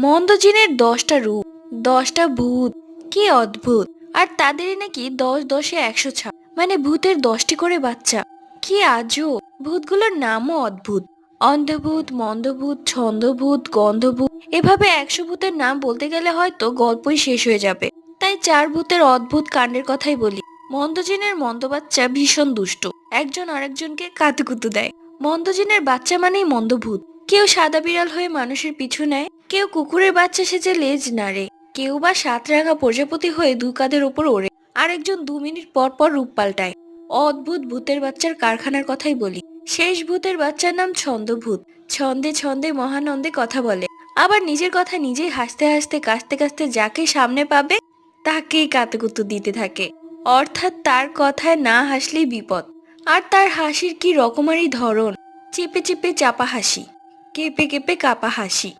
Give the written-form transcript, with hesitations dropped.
মন্দজিনের 10টা রূপ, 10টা ভূত, কি অদ্ভুত। আর তাদেরই নাকি 10 10 106, মানে ভূতের 10টি করে বাচ্চা। কি আজব। ভূতগুলোর নামও অদ্ভুত, অন্ধভূত, মন্দভূত, ছন্দভূত, গন্ধভূত। এভাবে 100 ভূতের নাম বলতে গেলে হয়তো গল্পই শেষ হয়ে যাবে। তাই 4 ভূতের অদ্ভুত কাণ্ডের কথাই বলি। মন্দজিনের মন্দ বাচ্চা ভীষণ দুষ্ট, একজন আরেকজনকে কাতুকুতু দেয়। মন্দজিনের বাচ্চা মানেই মন্দভূত। কেউ সাদা বিড়াল হয়ে মানুষের পিছু নেয়, কেউ কুকুরের বাচ্চা সেজে লেজ নাড়ে, কেউ বা 7 রাঙা প্রজাপতি হয়ে 2 কাঁধের ওপর ওড়ে, আরেকজন 2 মিনিট পর পর রূপ পাল্টায়। অদ্ভুত ভূতের বাচ্চার কারখানার কথাই বলি। শেষ ভূতের বাচ্চার নাম ছন্দভূত। ছন্দে ছন্দে মহানন্দে কথা বলে, আবার নিজের কথা নিজেই হাসতে হাসতে কাশতে কাশতে যাকে সামনে পাবে তাকেই কাতুকুতু দিতে থাকে। অর্থাৎ তার কথায় না হাসলেই বিপদ। আর তার হাসির কি রকমারি ধরন! চেপে চেপে চাপা হাসি, কেঁপে কেঁপে কাপা হাসি।